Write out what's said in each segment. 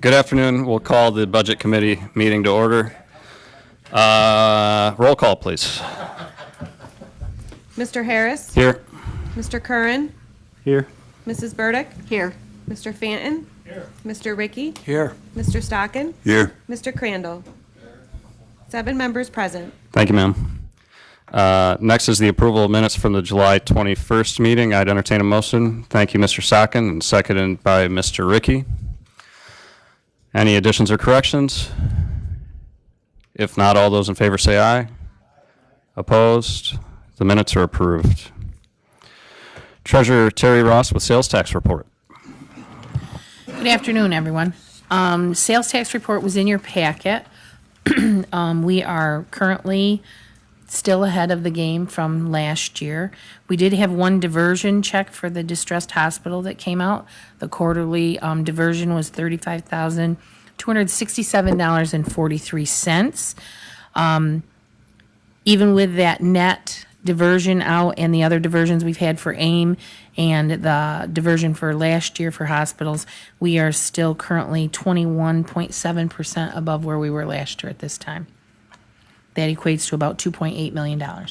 Good afternoon. We'll call the Budget Committee meeting to order. Roll call, please. Mr. Harris? Here. Mr. Curran? Here. Mrs. Burdick? Here. Mr. Fanton? Here. Mr. Ricky? Here. Mr. Stockin? Here. Mr. Crandall? 7 members present. Thank you, ma'am. Next is the approval of minutes from the July 21st meeting. I'd entertain a motion. Thank you, Mr. Stockin, and seconded by Mr. Ricky. Any additions or corrections? If not, all those in favor say aye. Opposed? The minutes are approved. Treasurer Terry Ross with sales tax report. Good afternoon, everyone. Sales tax report was in your packet. We are currently still ahead of the game from last year. We did have one diversion check for the distressed hospital that came out. The quarterly diversion was $35,267.43. Even with that net diversion out and the other diversions we've had for AIM and the diversion for last year for hospitals, we are still currently 21.7% above where we were last year at this time. That equates to about $2.8 million. Are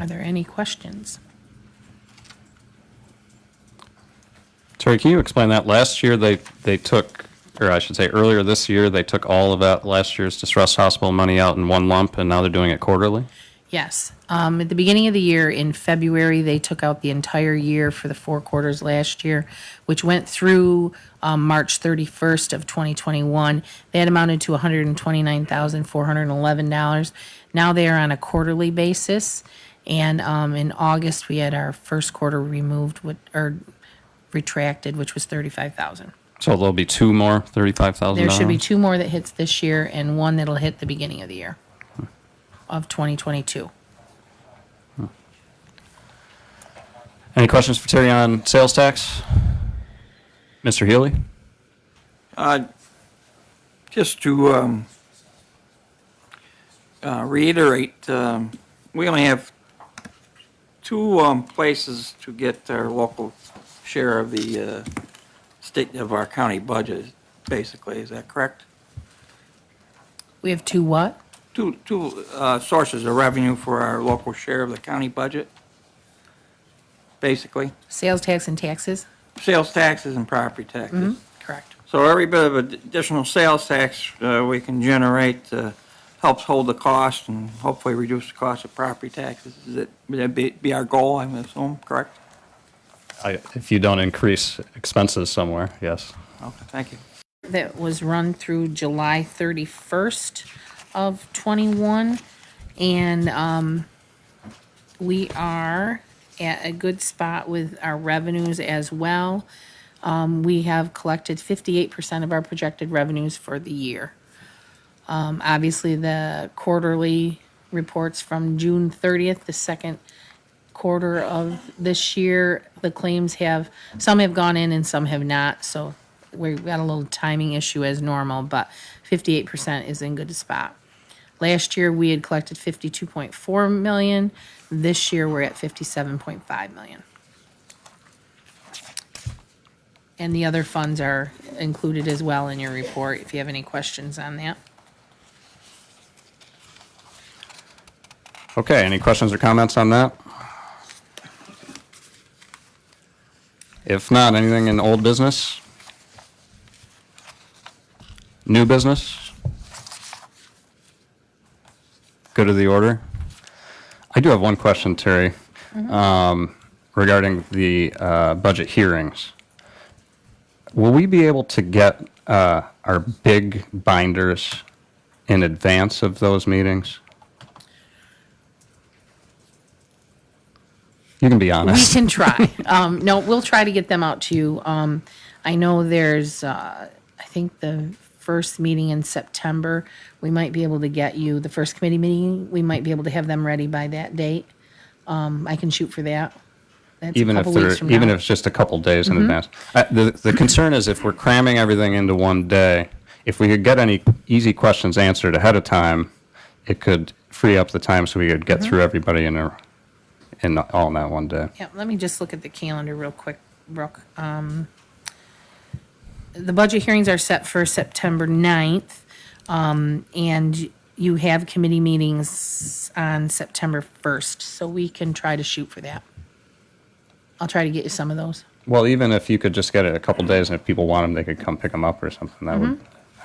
there any questions? Terry, can you explain that? Last year they took, or I should say earlier this year, they took all of that last year's distressed hospital money out in one lump, and now they're doing it quarterly? Yes. At the beginning of the year, in February, they took out the entire year for the 4 quarters last year, which went through March 31st of 2021. That amounted to $129,411. Now they are on a quarterly basis, and in August we had our first quarter removed or retracted, which was $35,000. So there'll be 2 more $35,000? There should be 2 more that hits this year and 1 that'll hit the beginning of the year of 2022. Any questions for Terry on sales tax? Mr. Healy? Just to reiterate, we only have 2 places to get our local share of the state of our county budget, basically. Is that correct? We have 2 what? Two sources of revenue for our local share of the county budget, basically. Sales tax and taxes? Sales taxes and property taxes. Correct. So every bit of additional sales tax we can generate helps hold the cost and hopefully reduce the cost of property taxes. Would that be our goal, I assume, correct? If you don't increase expenses somewhere, yes. Okay, thank you. That was run through July 31st of 21, and we are at a good spot with our revenues as well. We have collected 58% of our projected revenues for the year. Obviously, the quarterly reports from June 30th, the second quarter of this year, the claims some have gone in and some have not, so we've got a little timing issue as normal, but 58% is in good spot. Last year, we had collected $52.4 million. This year, we're at $57.5 million. And the other funds are included as well in your report, if you have any questions on that. Okay, any questions or comments on that? If not, anything in old business? New business? Go to the order. I do have one question, Terry, regarding the budget hearings. Will we be able to get our big binders in advance of those meetings? You can be honest. We can try. No, we'll try to get them out to you. I know there's, I think the first meeting in September, we might be able to get you, the first committee meeting, we might be able to have them ready by that date. I can shoot for that. That's Even a if couple weeks from even now. if it's just a couple days in advance. The concern is if we're cramming everything into one day, if we could get any easy questions answered ahead of time, it could free up the time so we could get through everybody in all in that one day. Yeah, let me just look at the calendar real quick, Brooke. the budget hearings are set for September 9th, and you have committee meetings on September 1st, so we can try to shoot for that. I'll try to get you some of those. Well, even if you could just get it a couple days, and if people want them, they could come pick them up or something. That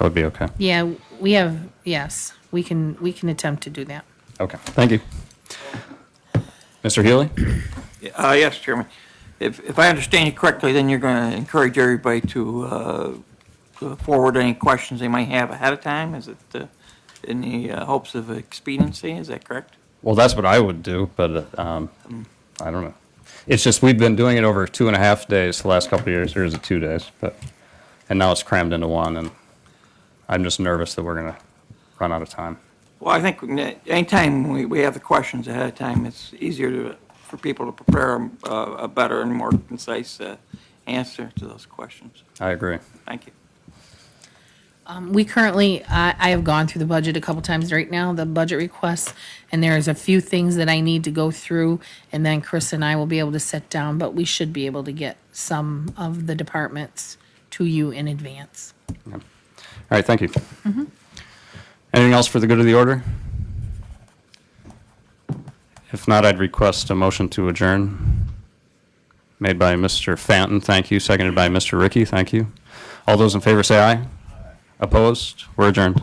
would be okay. Yeah, we have, yes, we can attempt to do that. Okay, thank you. Mr. Healy? Yes, Chairman. If I understand you correctly, then you're going to encourage everybody to forward any questions they might have ahead of time? Is it in the hopes of expediency? Is that correct? Well, that's what I would do, but I don't know. It's just we've been doing it over 2.5 days the last couple of years, or is it 2 days? And now it's crammed into one, and I'm just nervous that we're going to run out of time. Well, I think anytime we have the questions ahead of time, it's easier for people to prepare a better and more concise answer to those questions. I agree. Thank you. We currently, I have gone through the budget a couple times right now, the budget requests, and there's a few things that I need to go through, and then Chris and I will be able to sit down, but we should be able to get some of the departments to you in advance. All right, thank you. Anything else for the good of the order? If not, I'd request a motion to adjourn. Made by Mr. Fanton, thank you. Seconded by Mr. Ricky, thank you. All those in favor say aye. Opposed? We're adjourned.